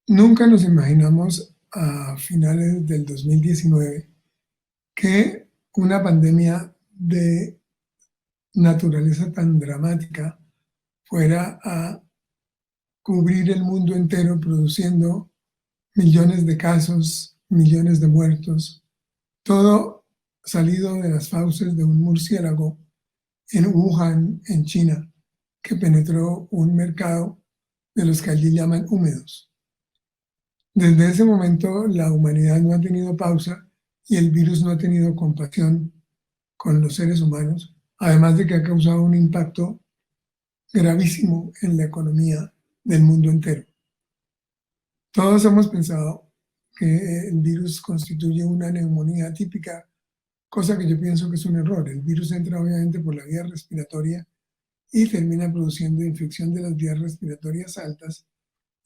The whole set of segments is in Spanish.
Nunca nos imaginamos a finales del 2019 que una pandemia de naturaleza tan dramática fuera a cubrir el mundo entero produciendo millones de casos, millones de muertos, todo salido de las fauces de un murciélago en Wuhan, en China, que penetró un mercado de los que allí llaman húmedos. Desde ese momento la humanidad no ha tenido pausa y el virus no ha tenido compasión con los seres humanos, además de que ha causado un impacto gravísimo en la economía del mundo entero. Todos hemos pensado que el virus constituye una neumonía atípica, cosa que yo pienso que es un error. El virus entra obviamente por la vía respiratoria y termina produciendo infección de las vías respiratorias altas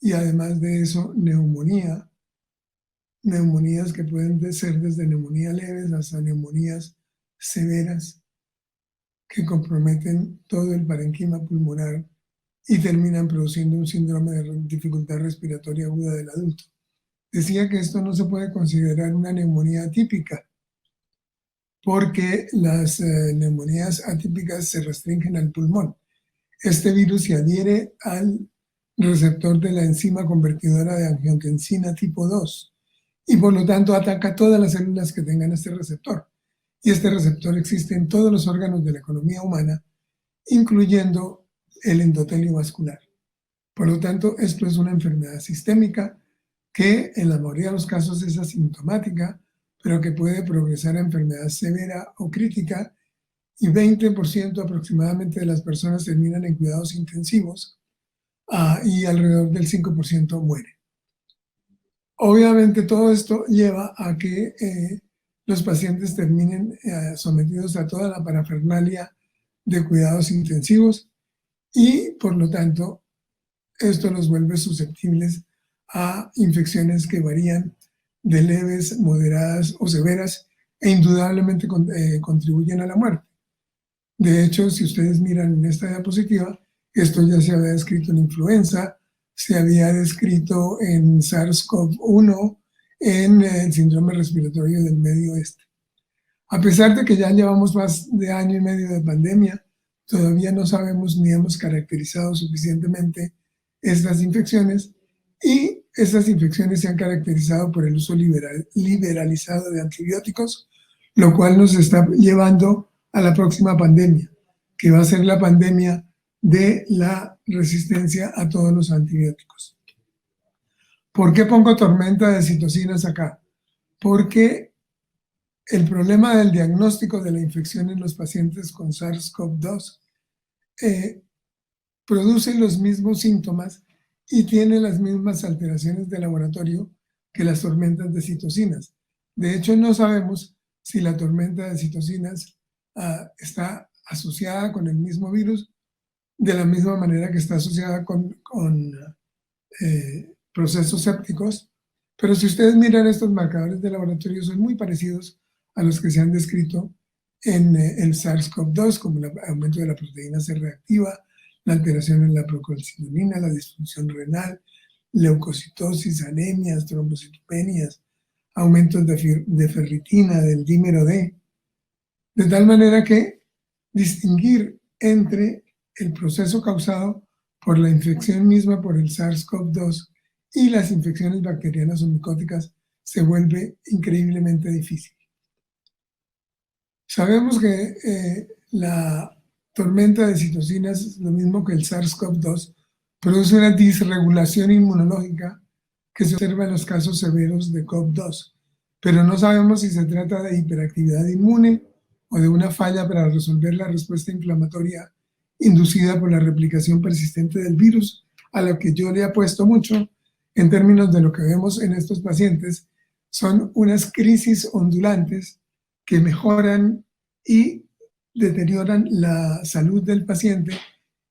y además de eso neumonías que pueden ser desde neumonía leves hasta neumonías severas que comprometen todo el parenquima pulmonar y terminan produciendo un síndrome de dificultad respiratoria aguda del adulto. Decía que esto no se puede considerar una neumonía atípica porque las neumonías atípicas se restringen al pulmón. Este virus se adhiere al receptor de la enzima convertidora de angiotensina tipo 2 y por lo tanto ataca todas las células que tengan este receptor. Y este receptor existe en todos los órganos de la economía humana, incluyendo el endotelio vascular. Por lo tanto, esto es una enfermedad sistémica que en la mayoría de los casos es asintomática, pero que puede progresar a enfermedad severa o crítica, y 20% aproximadamente de las personas terminan en cuidados intensivos y alrededor del 5% muere. Obviamente todo esto lleva a que los pacientes terminen sometidos a toda la parafernalia de cuidados intensivos y por lo tanto esto los vuelve susceptibles a infecciones que varían de leves, moderadas o severas e indudablemente contribuyen a la muerte. De hecho, si ustedes miran en esta diapositiva, esto ya se había descrito en influenza, se había descrito en SARS-CoV-1, en el síndrome respiratorio del Medio Oeste. A pesar de que ya llevamos más de año y medio de pandemia, todavía no sabemos ni hemos caracterizado suficientemente estas infecciones y estas infecciones se han caracterizado por el uso liberalizado de antibióticos, lo cual nos está llevando a la próxima pandemia, que va a ser la pandemia de la resistencia a todos los antibióticos. ¿Por qué pongo tormenta de citocinas acá? Porque el problema del diagnóstico de la infección en los pacientes con SARS-CoV-2 produce los mismos síntomas y tiene las mismas alteraciones de laboratorio que las tormentas de citocinas. De hecho, no sabemos si la tormenta de citocinas está asociada con el mismo virus de la misma manera que está asociada con procesos sépticos, pero si ustedes miran estos marcadores de laboratorio son muy parecidos a los que se han descrito en el SARS-CoV-2, como el aumento de la proteína C reactiva, la alteración en la procalcitonina, la disfunción renal, leucocitosis, anemias, trombocitopenias, aumentos de ferritina, del dímero D, de tal manera que distinguir entre el proceso causado por la infección misma por el SARS-CoV-2 y las infecciones bacterianas o micóticas se vuelve increíblemente difícil. Sabemos que la tormenta de citocinas, lo mismo que el SARS-CoV-2, produce una disregulación inmunológica que se observa en los casos severos de CoV-2, pero no sabemos si se trata de hiperactividad inmune o de una falla para resolver la respuesta inflamatoria inducida por la replicación persistente del virus, a lo que yo le apuesto mucho en términos de lo que vemos en estos pacientes, son unas crisis ondulantes que mejoran y deterioran la salud del paciente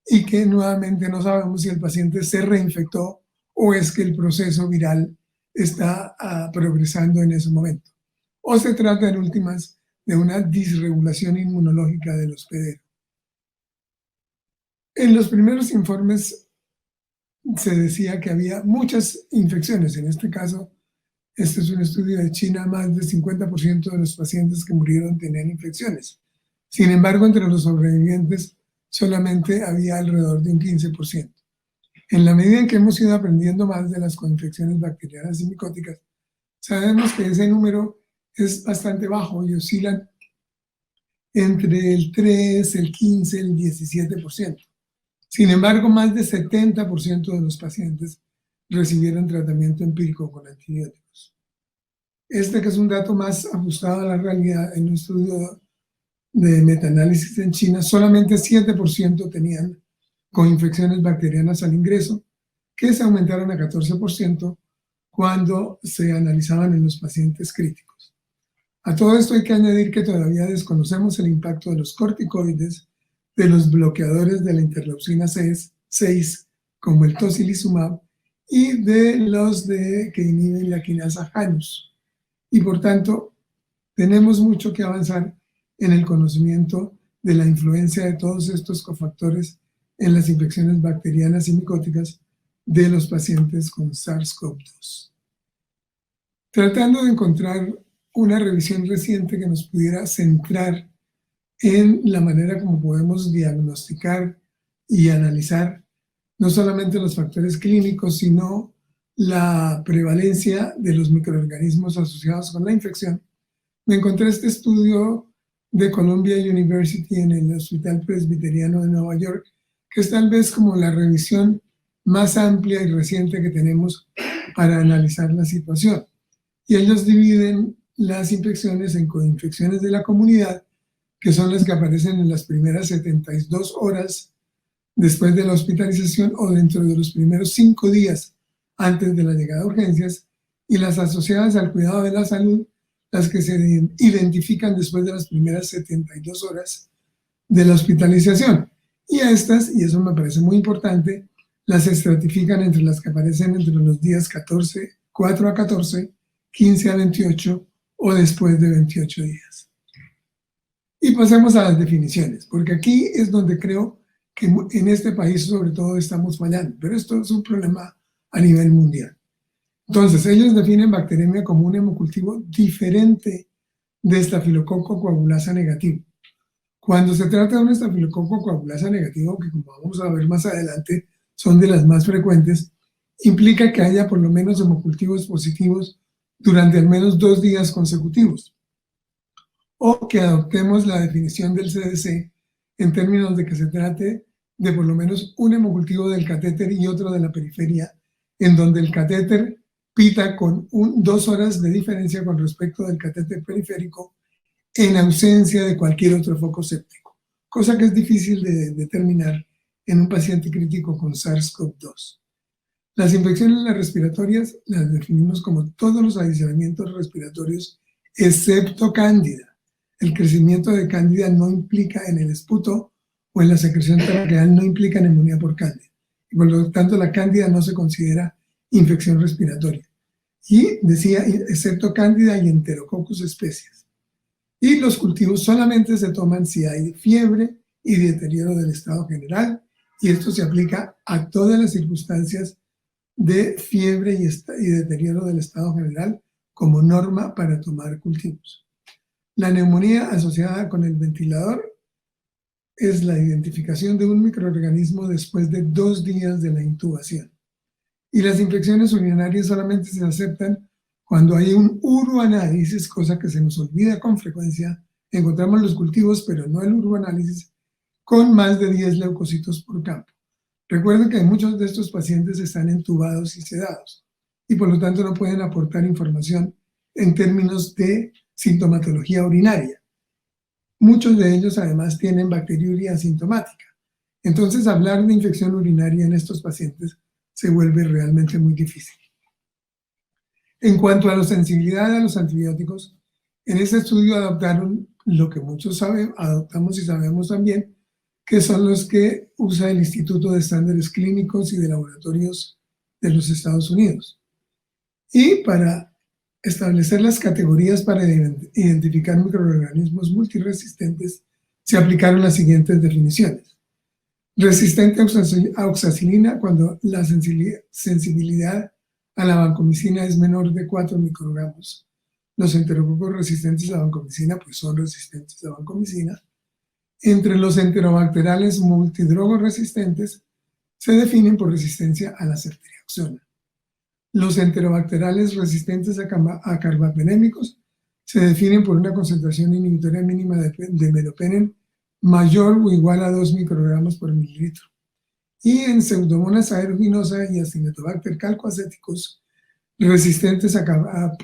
y que nuevamente no sabemos si el paciente se reinfectó o es que el proceso viral está progresando en ese momento. O se trata en últimas de una disregulación inmunológica del hospedero. En los primeros informes se decía que había muchas infecciones. En este caso, este es un estudio de China, más del 50% de los pacientes que murieron tenían infecciones. Sin embargo, entre los sobrevivientes solamente había alrededor de un 15%. En la medida en que hemos ido aprendiendo más de las coinfecciones bacterianas y micóticas, sabemos que ese número es bastante bajo y oscilan entre el 3, el 15, el 17%. Sin embargo, más del 70% de los pacientes recibieron tratamiento empírico con antibióticos. Este, que es un dato más ajustado a la realidad, en un estudio de metaanálisis en China, solamente 7% tenían coinfecciones bacterianas al ingreso, que se aumentaron a 14% cuando se analizaban en los pacientes críticos. A todo esto hay que añadir que todavía desconocemos el impacto de los corticoides, de los bloqueadores de la interleucina 6, como el tocilizumab, y de los que inhiben la quinasa Janus. Y por tanto, tenemos mucho que avanzar en el conocimiento de la influencia de todos estos cofactores en las infecciones bacterianas y micóticas de los pacientes con SARS-CoV-2. Tratando de encontrar una revisión reciente que nos pudiera centrar en la manera como podemos diagnosticar y analizar no solamente los factores clínicos, sino la prevalencia de los microorganismos asociados con la infección, me encontré este estudio de Columbia University en el Hospital Presbiteriano de Nueva York, que es tal vez como la revisión más amplia y reciente que tenemos para analizar la situación. Y ellos dividen las infecciones en coinfecciones de la comunidad, que son las que aparecen en las primeras 72 horas después de la hospitalización o dentro de los primeros 5 días antes de la llegada a urgencias, y las asociadas al cuidado de la salud, las que se identifican después de las primeras 72 horas de la hospitalización. Y a estas, y eso me parece muy importante, las estratifican entre las que aparecen entre los días 4 a 14, 15 a 28 o después de 28 días. Y pasemos a las definiciones, porque aquí es donde creo que en este país sobre todo estamos fallando, pero esto es un problema a nivel mundial. Entonces, ellos definen bacteriemia como un hemocultivo diferente de estafilococo coagulasa negativo. Cuando se trata de un estafilococo coagulasa negativo, que como vamos a ver más adelante son de las más frecuentes, implica que haya por lo menos hemocultivos positivos durante al menos 2 días consecutivos, o que adoptemos la definición del CDC en términos de que se trate de por lo menos un hemocultivo del catéter y otro de la periferia, en donde el catéter pita con 2 horas de diferencia con respecto del catéter periférico en ausencia de cualquier otro foco séptico, cosa que es difícil de determinar en un paciente crítico con SARS-CoV-2. Las infecciones respiratorias las definimos como todos los adicionamientos respiratorios excepto cándida. El crecimiento de cándida no implica en el esputo o en la secreción traqueal, no implica neumonía por cándida. Y por lo tanto, la cándida no se considera infección respiratoria. Y decía, excepto cándida y enterococcus especies. Y los cultivos solamente se toman si hay fiebre y deterioro del estado general, y esto se aplica a todas las circunstancias de fiebre y deterioro del estado general como norma para tomar cultivos. La neumonía asociada con el ventilador es la identificación de un microorganismo después de 2 días de la intubación. Y las infecciones urinarias solamente se aceptan cuando hay un uroanálisis, cosa que se nos olvida con frecuencia. Encontramos los cultivos, pero no el uroanálisis, con más de 10 leucocitos por campo. Recuerden que muchos de estos pacientes están entubados y sedados, y por lo tanto no pueden aportar información en términos de sintomatología urinaria. Muchos de ellos además tienen bacteriuria asintomática. Entonces, hablar de infección urinaria en estos pacientes se vuelve realmente muy difícil. En cuanto a la sensibilidad a los antibióticos, en este estudio adoptaron lo que muchos adoptamos y sabemos también, que son los que usa el Instituto de Estándares Clínicos y de Laboratorios de los Estados Unidos. Y para establecer las categorías para identificar microorganismos multiresistentes, se aplicaron las siguientes definiciones. Resistente a oxacilina cuando la sensibilidad a la vancomicina es menor de 4 microgramos. Los enterococos resistentes a vancomicina pues son resistentes a vancomicina. Entre los enterobacteriales multidrogos resistentes se definen por resistencia a la ceftriaxona. Los enterobacteriales resistentes a carbapenémicos se definen por una concentración inhibitoria mínima de meropenem mayor o igual a 2 microgramos por mililitro. Y en Pseudomonas aeruginosa y Acinetobacter calcoacéticos resistentes a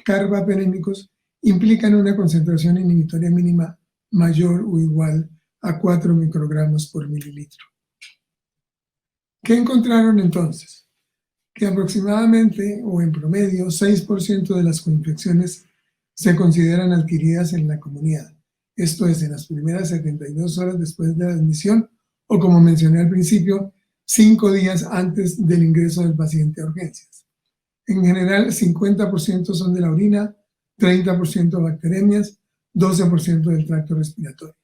carbapenémicos implican una concentración inhibitoria mínima mayor o igual a 4 microgramos por mililitro. ¿Qué encontraron entonces? Que aproximadamente o en promedio 6% de las coinfecciones se consideran adquiridas en la comunidad. Esto es, en las primeras 72 horas después de la admisión o, como mencioné al principio, 5 días antes del ingreso del paciente a urgencias. En general, 50% son de la orina, 30% bacteremias, 12% del tracto respiratorio.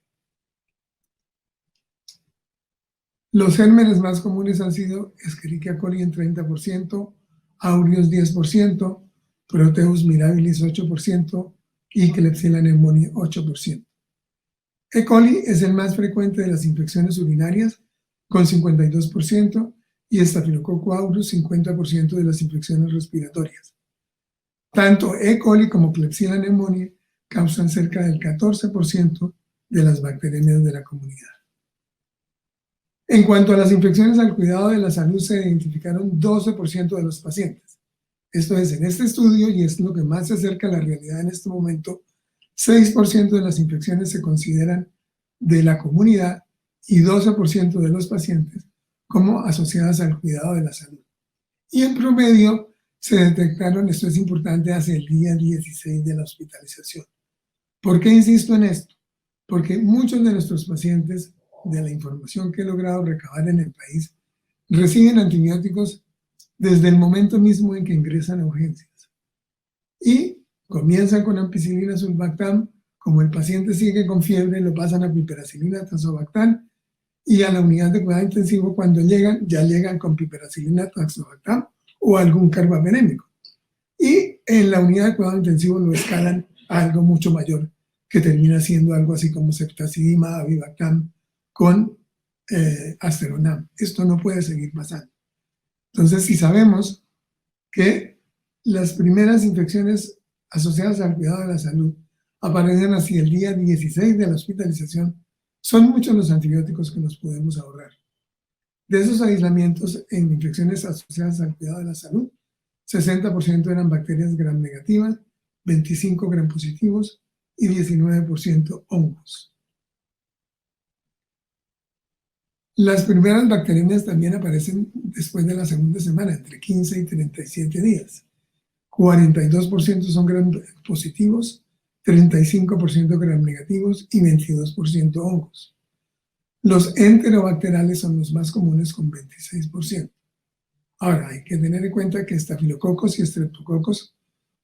Los gérmenes más comunes han sido Escherichia coli en 30%, Aureus 10%, Proteus mirabilis 8% y Klebsiella pneumoniae 8%. E. coli es el más frecuente de las infecciones urinarias con 52% y Staphylococcus aureus 50% de las infecciones respiratorias. Tanto E. coli como Klebsiella pneumoniae causan cerca del 14% de las bacterias de la comunidad. En cuanto a las infecciones al cuidado de la salud, se identificaron 12% de los pacientes. Esto es, en este estudio, y es lo que más se acerca a la realidad en este momento, 6% de las infecciones se consideran de la comunidad y 12% de los pacientes como asociadas al cuidado de la salud. Y en promedio se detectaron, esto es importante, hacia el día 16 de la hospitalización. ¿Por qué insisto en esto? Porque muchos de nuestros pacientes, de la información que he logrado recabar en el país, reciben antibióticos desde el momento mismo en que ingresan a urgencias. Y comienzan con ampicilina sulbactam, como el paciente sigue con fiebre, lo pasan a piperacilina tazobactam, y a la unidad de cuidado intensivo cuando llegan, ya llegan con piperacilina tazobactam o algún carbapenémico. Y en la unidad de cuidado intensivo lo escalan a algo mucho mayor, que termina siendo algo así como ceftazidima, avibactam, con asteronam. Esto no puede seguir pasando. Entonces, si sabemos que las primeras infecciones asociadas al cuidado de la salud aparecen hacia el día 16 de la hospitalización, son muchos los antibióticos que nos podemos ahorrar. De esos aislamientos en infecciones asociadas al cuidado de la salud, 60% eran bacterias gram negativas, 25% gram positivos y 19% hongos. Las primeras bacterias también aparecen después de la segunda semana, entre 15 y 37 días. 42% son gram positivos, 35% gram negativos y 22% hongos. Los enterobacteriales son los más comunes con 26%. Ahora, hay que tener en cuenta que estafilococos y estreptococos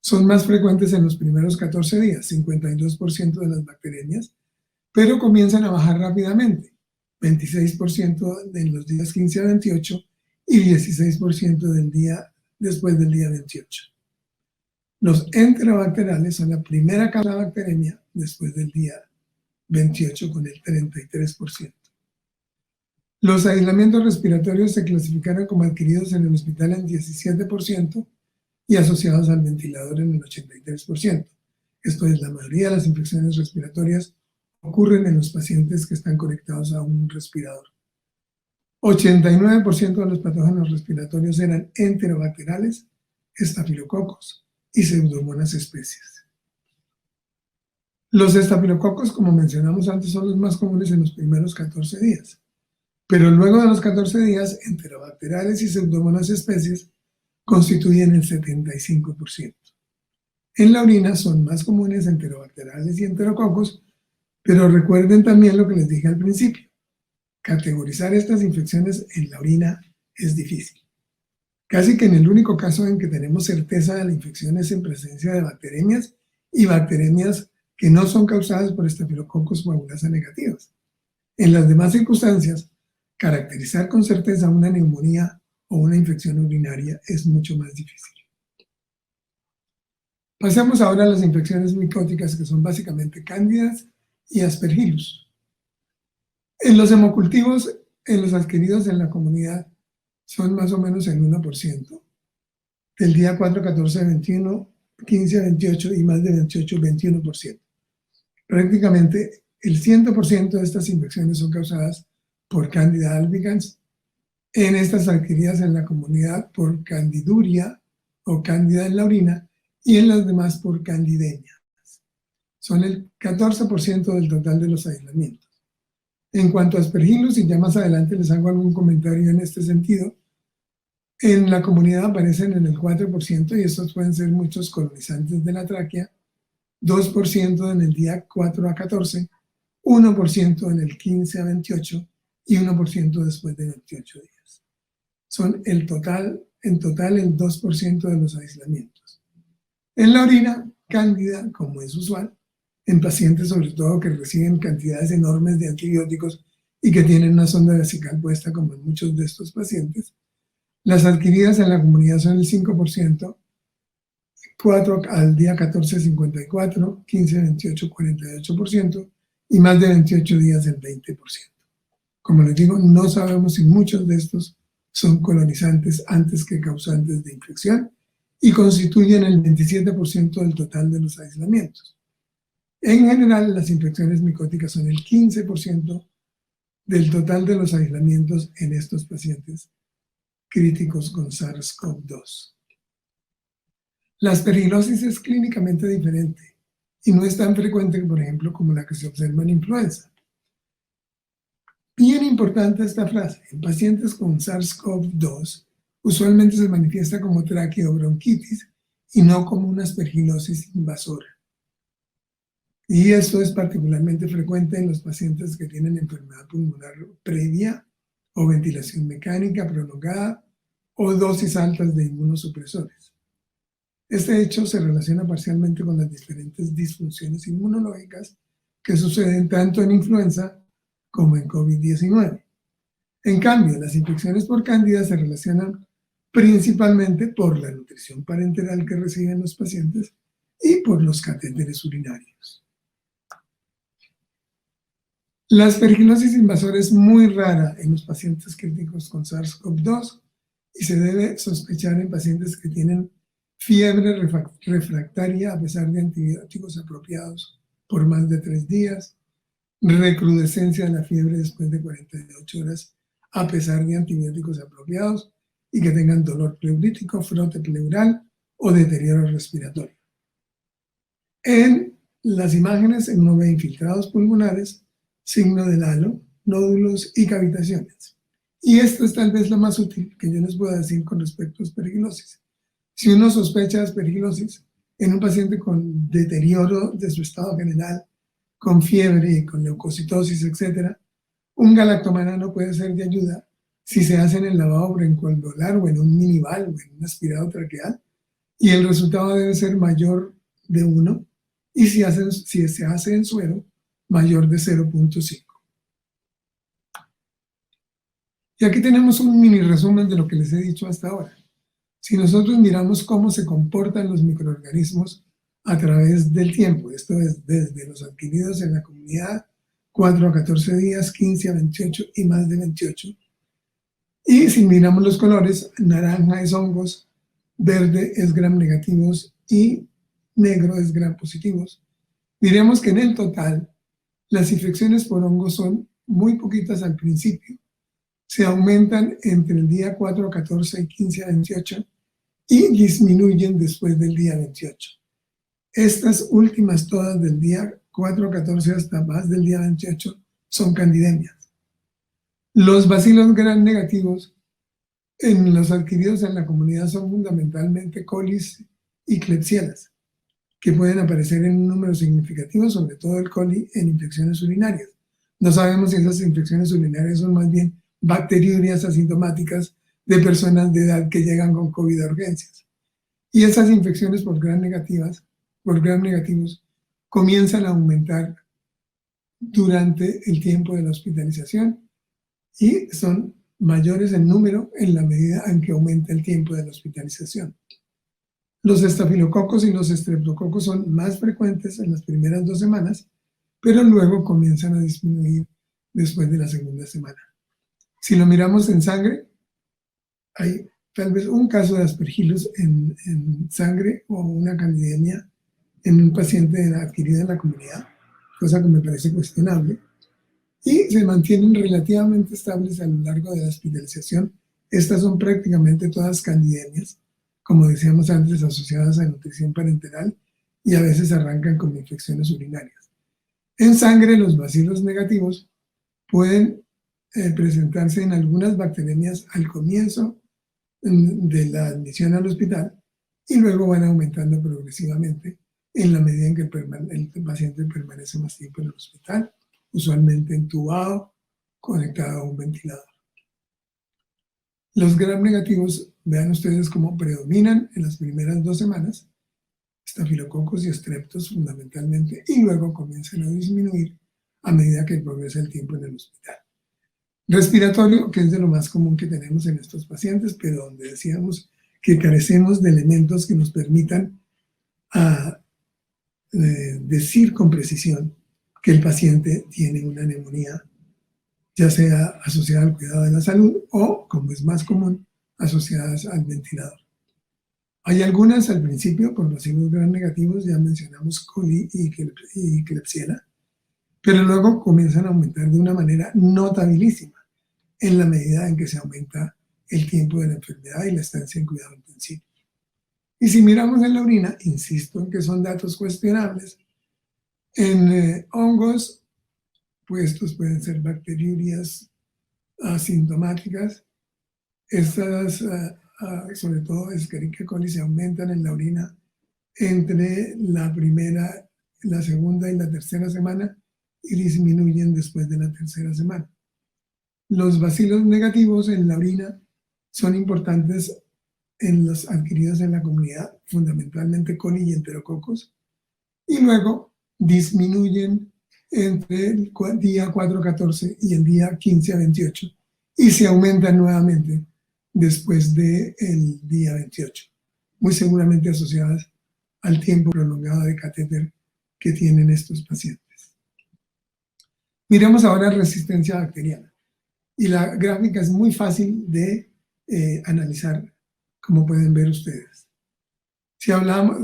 son más frecuentes en los primeros 14 días, 52% de las bacterias, pero comienzan a bajar rápidamente, 26% en los días 15 a 28 y 16% después del día 28. Los enterobacteriales son la primera causa de bacteremia después del día 28 con el 33%. Los aislamientos respiratorios se clasificaron como adquiridos en el hospital en 17% y asociados al ventilador en el 83%. Esto es, la mayoría de las infecciones respiratorias ocurren en los pacientes que están conectados a un respirador. 89% de los patógenos respiratorios eran enterobacteriales, estafilococos y pseudomonas especies. Los estafilococos, como mencionamos antes, son los más comunes en los primeros 14 días. Pero luego de los 14 días, enterobacteriales y pseudomonas especies constituyen el 75%. En la orina son más comunes enterobacteriales y enterococos, pero recuerden también lo que les dije al principio. Categorizar estas infecciones en la orina es difícil. Casi que en el único caso en que tenemos certeza de la infección es en presencia de bacteremias y bacteremias que no son causadas por estafilococos coagulasa negativas. En las demás circunstancias, caracterizar con certeza una neumonía o una infección urinaria es mucho más difícil. Pasemos ahora a las infecciones micóticas, que son básicamente cándidas y aspergillus. En los hemocultivos, en los adquiridos en la comunidad, son más o menos el 1%. Del día 4 a 14 a 21, 15 a 28 y más de 28, 21%. Prácticamente el 100% de estas infecciones son causadas por Candida albicans, en estas adquiridas en la comunidad por Candiduria o Cándida en la orina, y en las demás por Candidemia. Son el 14% del total de los aislamientos. En cuanto a aspergillus, y ya más adelante les hago algún comentario en este sentido, en la comunidad aparecen en el 4%, y estos pueden ser muchos colonizantes de la tráquea, 2% en el día 4 a 14, 1% en el 15 a 28 y 1% después de 28 días. Son en total el 2% de los aislamientos. En la orina, cándida, como es usual, en pacientes sobre todo que reciben cantidades enormes de antibióticos y que tienen una sonda vesical puesta, como en muchos de estos pacientes. Las adquiridas en la comunidad son el 5%, 4 al día 14, 54, 15, 28, 48%, y más de 28 días el 20%. Como les digo, no sabemos si muchos de estos son colonizantes antes que causantes de infección, y constituyen el 27% del total de los aislamientos. En general, las infecciones micóticas son el 15% del total de los aislamientos en estos pacientes críticos con SARS-CoV-2. La aspergilosis es clínicamente diferente y no es tan frecuente, por ejemplo, como la que se observa en influenza. Bien importante esta frase: en pacientes con SARS-CoV-2 usualmente se manifiesta como traqueobronquitis y no como una aspergilosis invasora. Y esto es particularmente frecuente en los pacientes que tienen enfermedad pulmonar previa o ventilación mecánica prolongada o dosis altas de inmunosupresores. Este hecho se relaciona parcialmente con las diferentes disfunciones inmunológicas que suceden tanto en influenza como en COVID-19. En cambio, las infecciones por cándida se relacionan principalmente por la nutrición parenteral que reciben los pacientes y por los catéteres urinarios. La aspergilosis invasora es muy rara en los pacientes críticos con SARS-CoV-2 y se debe sospechar en pacientes que tienen fiebre refractaria a pesar de antibióticos apropiados por más de 3 días, recrudescencia de la fiebre después de 48 horas a pesar de antibióticos apropiados y que tengan dolor pleurítico, frote pleural o deterioro respiratorio. En las imágenes uno ve infiltrados pulmonares, signo del halo, nódulos y cavitaciones. Y esto es tal vez lo más útil que yo les pueda decir con respecto a aspergilosis. Si uno sospecha de aspergilosis en un paciente con deterioro de su estado general, con fiebre, con leucocitosis, etc., un galactomanano puede ser de ayuda si se hace en el lavado broncoalveolar o en un minival o en un aspirado traqueal, y el resultado debe ser mayor de 1, y si se hace en suero, mayor de 0.5. Y aquí tenemos un mini resumen de lo que les he dicho hasta ahora. Si nosotros miramos cómo se comportan los microorganismos a través del tiempo, esto es desde los adquiridos en la comunidad, 4 a 14 días, 15 a 28 y más de 28. Y si miramos los colores, naranja es hongos, verde es gram negativos y negro es gram positivos. Diremos que en el total, las infecciones por hongos son muy poquitas al principio. Se aumentan entre el día 4 a 14 y 15 a 28 y disminuyen después del día 28. Estas últimas todas del día 4 a 14 hasta más del día 28 son candidemias. Los bacilos gram negativos en los adquiridos en la comunidad son fundamentalmente colis y klebsielas, que pueden aparecer en un número significativo, sobre todo el coli, en infecciones urinarias. No sabemos si esas infecciones urinarias son más bien bacteriurias asintomáticas de personas de edad que llegan con COVID a urgencias. Y esas infecciones por gram negativos, comienzan a aumentar durante el tiempo de la hospitalización y son mayores en número en la medida en que aumenta el tiempo de la hospitalización. Los estafilococos y los estreptococos son más frecuentes en las primeras 2 semanas, pero luego comienzan a disminuir después de la segunda semana. Si lo miramos en sangre, hay tal vez un caso de aspergillus en sangre o una candidemia en un paciente adquirido en la comunidad, cosa que me parece cuestionable, y se mantienen relativamente estables a lo largo de la hospitalización. Estas son prácticamente todas candidemias, como decíamos antes, asociadas a nutrición parenteral, y a veces arrancan con infecciones urinarias. En sangre, los bacilos negativos pueden presentarse en algunas bacteremias al comienzo de la admisión al hospital y luego van aumentando progresivamente en la medida en que el paciente permanece más tiempo en el hospital, usualmente entubado, conectado a un ventilador. Los gram negativos, vean ustedes cómo predominan en las primeras 2 semanas, estafilococos y estreptos fundamentalmente, y luego comienzan a disminuir a medida que progresa el tiempo en el hospital. Respiratorio, que es de lo más común que tenemos en estos pacientes, pero donde decíamos que carecemos de elementos que nos permitan decir con precisión que el paciente tiene una neumonía, ya sea asociada al cuidado de la salud o, como es más común, asociadas al ventilador. Hay algunas al principio, con racimos gram negativos, ya mencionamos coli y Klebsiella, pero luego comienzan a aumentar de una manera notabilísima en la medida en que se aumenta el tiempo de la enfermedad y la estancia en cuidado intensivo. Y si miramos en la orina, insisto en que son datos cuestionables, en hongos, pues estos pueden ser bacteriurias asintomáticas. Estas, sobre todo Escherichia coli, se aumentan en la orina entre la primera, la segunda y la tercera semana y disminuyen después de la tercera semana. Los bacilos negativos en la orina son importantes en los adquiridos en la comunidad, fundamentalmente coli y enterococos, y luego disminuyen entre el día 4 a 14 y el día 15 a 28, y se aumentan nuevamente después del día 28, muy seguramente asociadas al tiempo prolongado de catéter que tienen estos pacientes. Miremos ahora resistencia bacteriana. Y la gráfica es muy fácil de analizar, como pueden ver ustedes. Si hablamos,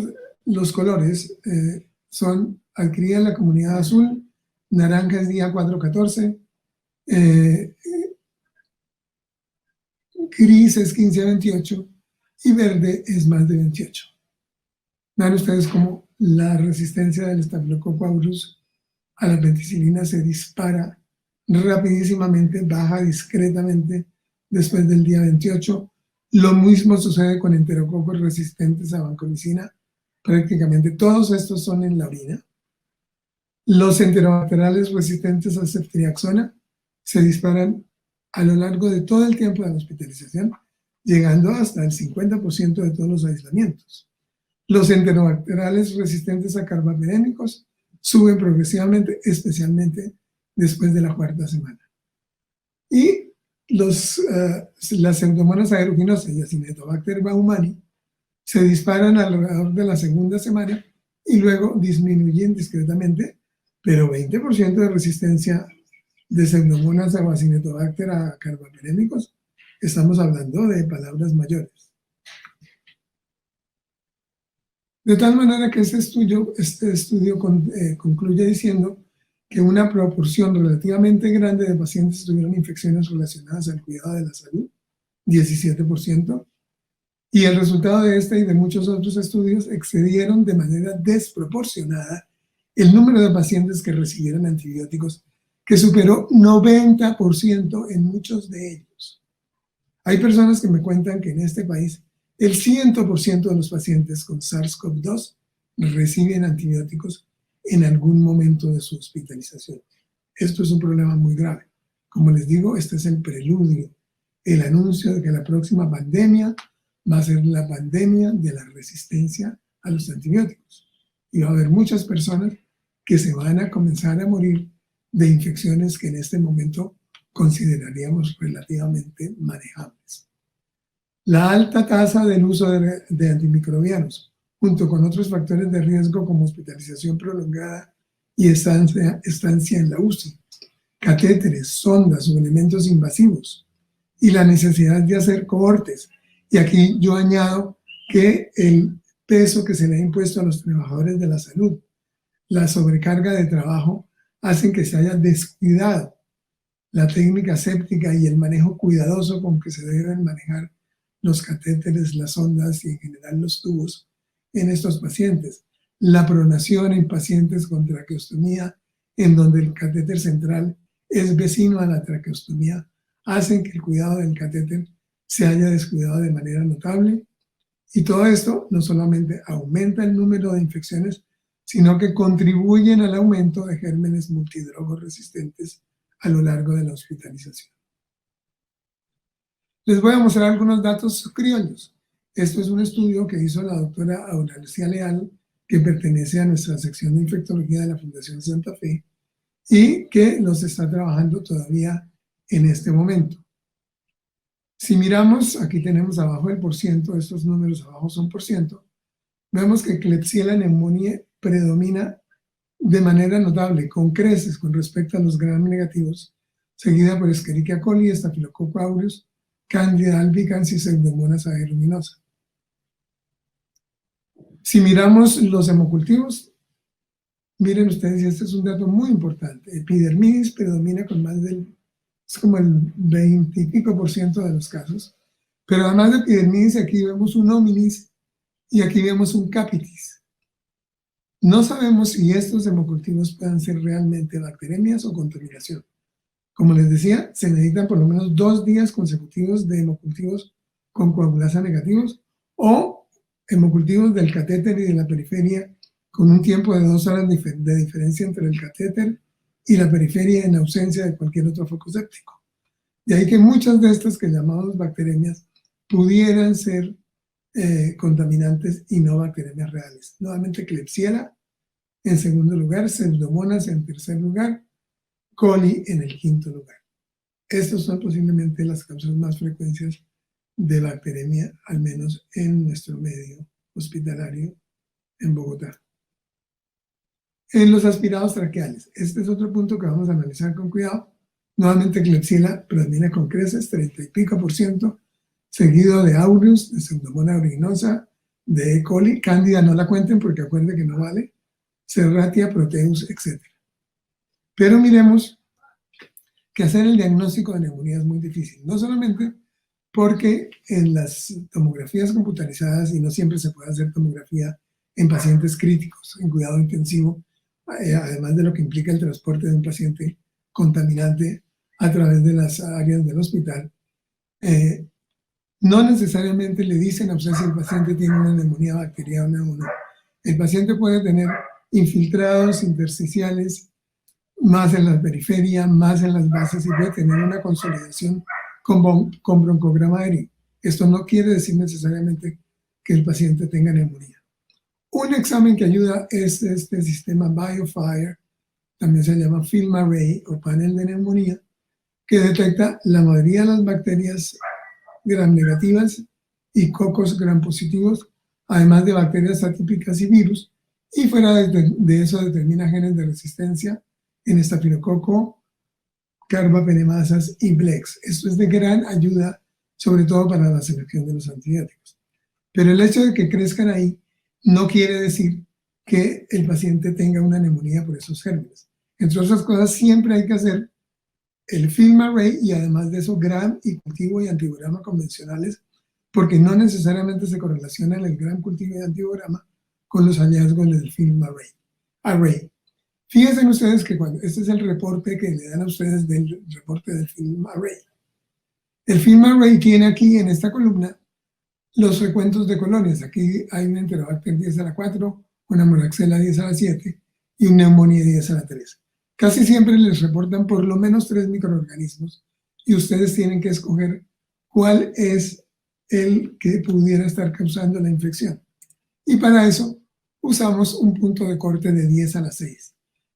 los colores son adquirida en la comunidad azul, naranja es día 4-14, gris es 15-28 y verde es más de 28. Vean ustedes cómo la resistencia del Staphylococcus aureus a la penicilina se dispara rapidísimamente, baja discretamente después del día 28. Lo mismo sucede con enterococos resistentes a vancomicina. Prácticamente todos estos son en la orina. Los enterobacteriales resistentes a ceftriaxona se disparan a lo largo de todo el tiempo de la hospitalización, llegando hasta el 50% de todos los aislamientos. Los enterobacteriales resistentes a carbamidémicos suben progresivamente, especialmente después de la 4ª semana. Y las pseudomonas aeruginosas y Acinetobacter baumannii se disparan alrededor de la 2ª semana y luego disminuyen discretamente, pero 20% de resistencia de pseudomonas a Acinetobacter a carbamidémicos, estamos hablando de palabras mayores. De tal manera que este estudio concluye diciendo que una proporción relativamente grande de pacientes tuvieron infecciones relacionadas al cuidado de la salud, 17%, y el resultado de este y de muchos otros estudios excedieron de manera desproporcionada el número de pacientes que recibieron antibióticos, que superó 90% en muchos de ellos. Hay personas que me cuentan que en este país el 100% de los pacientes con SARS-CoV-2 reciben antibióticos en algún momento de su hospitalización. Esto es un problema muy grave. Como les digo, este es el preludio, el anuncio de que la próxima pandemia va a ser la pandemia de la resistencia a los antibióticos. Y va a haber muchas personas que se van a comenzar a morir de infecciones que en este momento consideraríamos relativamente manejables. La alta tasa del uso de antimicrobianos, junto con otros factores de riesgo como hospitalización prolongada y estancia en la UCI, catéteres, sondas o elementos invasivos, y la necesidad de hacer cohortes. Y aquí yo añado que el peso que se le ha impuesto a los trabajadores de la salud, la sobrecarga de trabajo, hacen que se haya descuidado la técnica séptica y el manejo cuidadoso con que se deben manejar los catéteres, las sondas y en general los tubos en estos pacientes. La pronación en pacientes con traqueostomía, en donde el catéter central es vecino a la traqueostomía, hacen que el cuidado del catéter se haya descuidado de manera notable. Y todo esto no solamente aumenta el número de infecciones, sino que contribuyen al aumento de gérmenes multidrogos resistentes a lo largo de la hospitalización. Les voy a mostrar algunos datos criollos. Esto es un estudio que hizo la doctora Auralcia Leal, que pertenece a nuestra sección de infectología de la Fundación Santa Fe y que nos está trabajando todavía en este momento. Si miramos, aquí tenemos abajo el porciento, estos números abajo son porciento, vemos que Klebsiella pneumoniae predomina de manera notable, con creces con respecto a los gram negativos, seguida por Escherichia coli, Staphylococcus aureus, Candida albicans y Pseudomonas aeruginosa. Si miramos los hemocultivos, miren ustedes, y este es un dato muy importante, epidermidis predomina con más del, es como el 20 y pico % de los casos, pero además de epidermidis aquí vemos un hominis y aquí vemos un capitis. No sabemos si estos hemocultivos puedan ser realmente bacteremias o contaminación. Como les decía, se necesitan por lo menos 2 días consecutivos de hemocultivos con coagulasa negativos o hemocultivos del catéter y de la periferia con un tiempo de 2 horas de diferencia entre el catéter y la periferia en ausencia de cualquier otro foco séptico. De ahí que muchas de estas que llamamos bacteremias pudieran ser contaminantes y no bacteremias reales. Nuevamente Klebsiella en segundo lugar, Pseudomonas en tercer lugar, coli en el quinto lugar. Estas son posiblemente las causas más frecuentes de bacteremia, al menos en nuestro medio hospitalario en Bogotá. En los aspirados traqueales, este es otro punto que vamos a analizar con cuidado. Nuevamente Klebsiella predomina con creces, 30 y pico %, seguido de aureus, de Pseudomonas aeruginosa, de E. coli, Cándida no la cuenten porque acuérdense que no vale, Serratia, Proteus, etc. Pero miremos que hacer el diagnóstico de neumonía es muy difícil, no solamente porque en las tomografías computarizadas, y no siempre se puede hacer tomografía en pacientes críticos, en cuidado intensivo, además de lo que implica el transporte de un paciente contaminante a través de las áreas del hospital, no necesariamente le dicen a usted si el paciente tiene una neumonía bacteriana o no. El paciente puede tener infiltrados intersticiales más en la periferia, más en las bases y puede tener una consolidación con broncograma aéreo. Esto no quiere decir necesariamente que el paciente tenga neumonía. Un examen que ayuda es este sistema BioFire, también se llama Film Array o panel de neumonía, que detecta la mayoría de las bacterias gram negativas y cocos gram positivos, además de bacterias atípicas y virus, y fuera de eso determina genes de resistencia en estafilococo, carbapenemasas y blex. Esto es de gran ayuda, sobre todo para la selección de los antibióticos. Pero el hecho de que crezcan ahí no quiere decir que el paciente tenga una neumonía por esos gérmenes. Entre otras cosas, siempre hay que hacer el Film Array y además de eso, gram y cultivo y antibiograma convencionales, porque no necesariamente se correlacionan el gram, cultivo y antibiograma con los hallazgos del Film Array. Fíjense ustedes que este es el reporte que le dan a ustedes del reporte del Film Array. El Film Array tiene aquí en esta columna los recuentos de colonias. Aquí hay un Enterobacter 10 a la 4, una Moraxella 10 a la 7 y un Pneumonia 10 a la 3. Casi siempre les reportan por lo menos 3 microorganismos y ustedes tienen que escoger cuál es el que pudiera estar causando la infección. Y para eso usamos un punto de corte de 10 a la 6.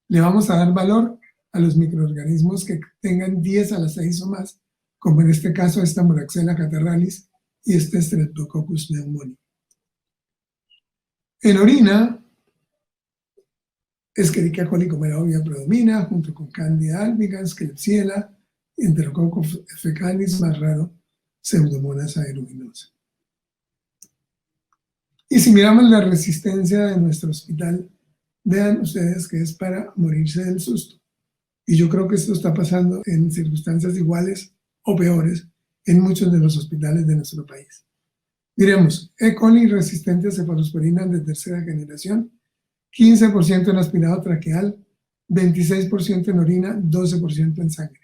Le vamos a dar valor a los microorganismos que tengan 10 a la 6 o más, como en este caso esta Moraxella catarrhalis y este Streptococcus pneumoniae. En orina, Escherichia coli, como era obvio, predomina, junto con Candida albicans, Klebsiella, Enterococcus fecalis, más raro, Pseudomonas aeruginosa. Y si miramos la resistencia de nuestro hospital, vean ustedes que es para morirse del susto. Y yo creo que esto está pasando en circunstancias iguales o peores en muchos de los hospitales de nuestro país. Diremos, E. coli resistente a cefalosporinas de tercera generación, 15% en aspirado traqueal, 26% en orina, 12% en sangre.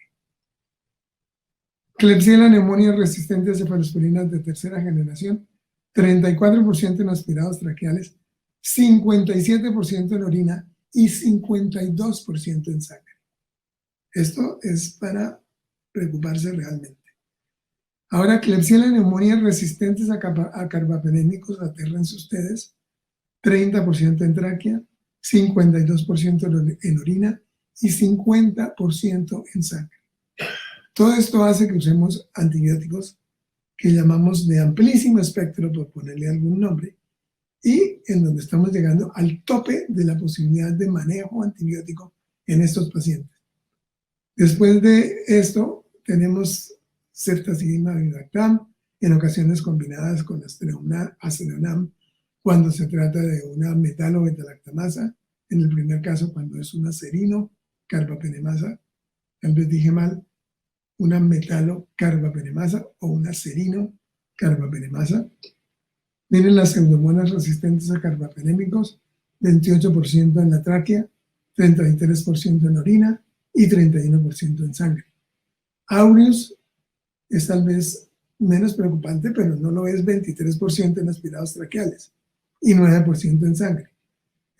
Klebsiella pneumoniae resistente a cefalosporinas de tercera generación, 34% en aspirados traqueales, 57% en orina y 52% en sangre. Esto es para preocuparse realmente. Ahora, Klebsiella pneumoniae resistentes a carbapenémicos, atérrense ustedes, 30% en tráquea, 52% en orina y 50% en sangre. Todo esto hace que usemos antibióticos que llamamos de amplísimo espectro, por ponerle algún nombre, y en donde estamos llegando al tope de la posibilidad de manejo antibiótico en estos pacientes. Después de esto, tenemos ceftazidima avibactam, en ocasiones combinadas con aztreonam, cuando se trata de una metalo betalactamasa, en el primer caso cuando es una serino carbapenemasa, tal vez dije mal, una metalo carbapenemasa o una serino carbapenemasa. Miren las pseudomonas resistentes a carbapenémicos, 28% en la tráquea, 33% en orina y 31% en sangre. Aureus es tal vez menos preocupante, pero no lo es, 23% en aspirados traqueales y 9% en sangre.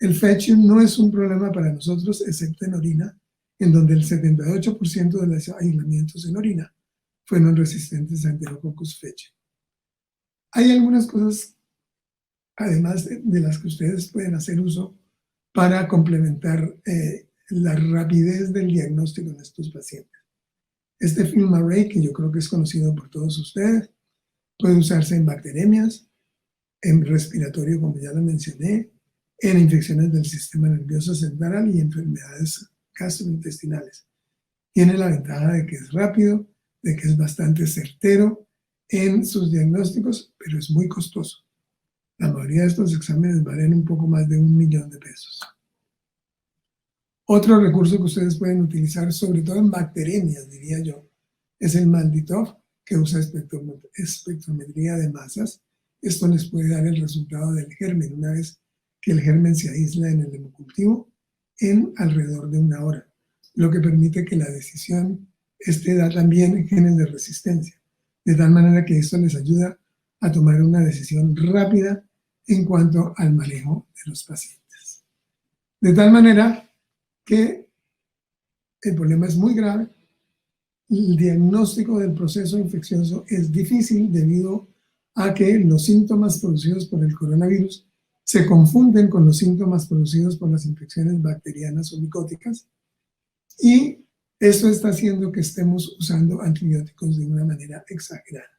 El Fetchium no es un problema para nosotros, excepto en orina, en donde el 78% de los aislamientos en orina fueron resistentes a Enterococcus faecium. Hay algunas cosas, además de las que ustedes pueden hacer uso para complementar la rapidez del diagnóstico en estos pacientes. Este FilmArray, que yo creo que es conocido por todos ustedes, puede usarse en bacteremias, en respiratorio, como ya lo mencioné, en infecciones del sistema nervioso central y enfermedades gastrointestinales. Tiene la ventaja de que es rápido, de que es bastante certero en sus diagnósticos, pero es muy costoso. La mayoría de estos exámenes valen un poco más de $1.000.000 de pesos. Otro recurso que ustedes pueden utilizar, sobre todo en bacteremias, diría yo, es el MALDI-TOF, que usa espectrometría de masas. Esto les puede dar el resultado del germen, una vez que el germen se aísla en el hemocultivo, en alrededor de 1 hora, lo que permite que la decisión da también genes de resistencia, de tal manera que esto les ayuda a tomar una decisión rápida en cuanto al manejo de los pacientes. De tal manera que el problema es muy grave, el diagnóstico del proceso infeccioso es difícil debido a que los síntomas producidos por el coronavirus se confunden con los síntomas producidos por las infecciones bacterianas o micóticas, y esto está haciendo que estemos usando antibióticos de una manera exagerada.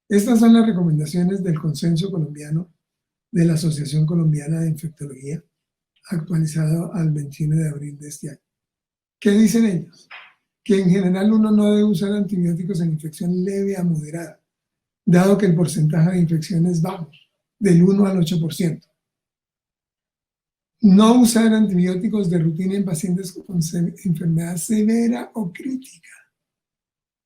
Estas son las recomendaciones del Consenso Colombiano de la Asociación Colombiana de Infectología, actualizado al 21 de abril de este año. ¿Qué dicen ellos? Que en general uno no debe usar antibióticos en infección leve a moderada, dado que el porcentaje de infección es bajo, del 1 al 8%. No usar antibióticos de rutina en pacientes con enfermedad severa o crítica.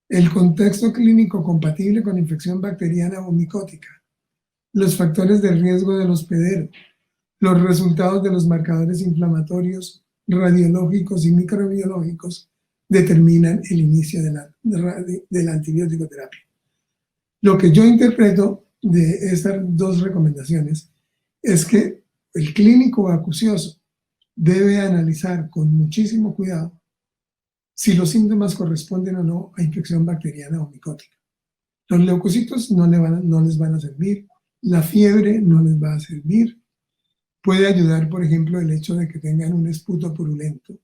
El contexto clínico compatible con infección bacteriana o micótica. Los factores de riesgo del hospedero. Los resultados de los marcadores inflamatorios, radiológicos y microbiológicos determinan el inicio de la antibiótico terapia. Lo que yo interpreto de estas dos recomendaciones es que el clínico acucioso debe analizar con muchísimo cuidado si los síntomas corresponden o no a infección bacteriana o micótica. Los leucocitos no les van a servir, la fiebre no les va a servir. Puede ayudar, por ejemplo, el hecho de que tengan un esputo purulento.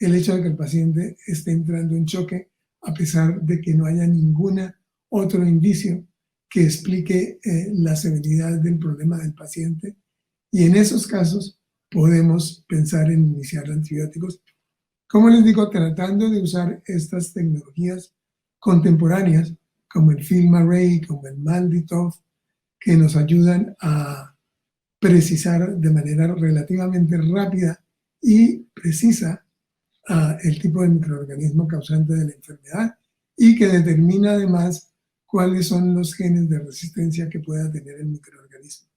el hecho de que el paciente esté entrando en choque a pesar de que no haya ningún otro indicio que explique la severidad del problema del paciente. Y en esos casos podemos pensar en iniciar antibióticos. Como les digo, tratando de usar estas tecnologías contemporáneas, como el FilmArray, como el MALDI-TOF, que nos ayudan a precisar de manera relativamente rápida y precisa el tipo de microorganismo causante de la enfermedad y que determina además cuáles son los genes de resistencia que pueda tener el microorganismo.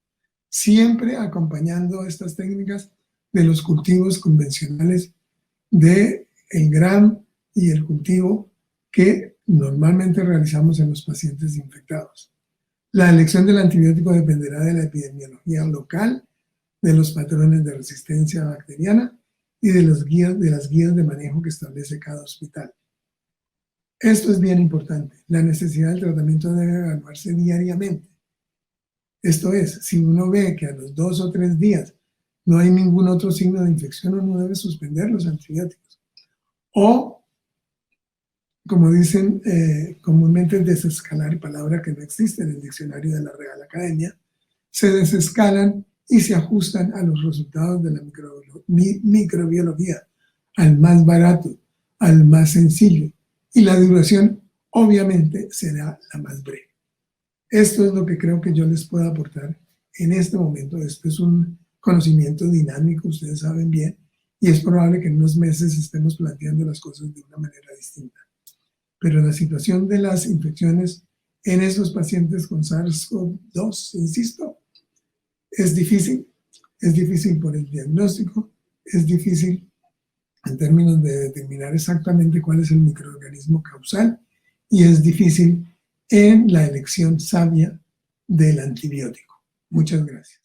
Siempre acompañando estas técnicas de los cultivos convencionales del gram y el cultivo que normalmente realizamos en los pacientes infectados. La elección del antibiótico dependerá de la epidemiología local, de los patrones de resistencia bacteriana y de las guías de manejo que establece cada hospital. Esto es bien importante. La necesidad del tratamiento debe evaluarse diariamente. Esto es, si uno ve que a los 2 o 3 días no hay ningún otro signo de infección, uno debe suspender los antibióticos. O, como dicen comúnmente, desescalar, palabra que no existe en el diccionario de la Real Academia, se desescalan y se ajustan a los resultados de la microbiología, al más barato, al más sencillo, y la duración obviamente será la más breve. Esto es lo que creo que yo les puedo aportar en este momento. Esto es un conocimiento dinámico, ustedes saben bien, y es probable que en unos meses estemos planteando las cosas de una manera distinta. Pero la situación de las infecciones en esos pacientes con SARS-CoV-2, insisto, es difícil por el diagnóstico, es difícil en términos de determinar exactamente cuál es el microorganismo causal y es difícil en la elección sabia del antibiótico. Muchas gracias.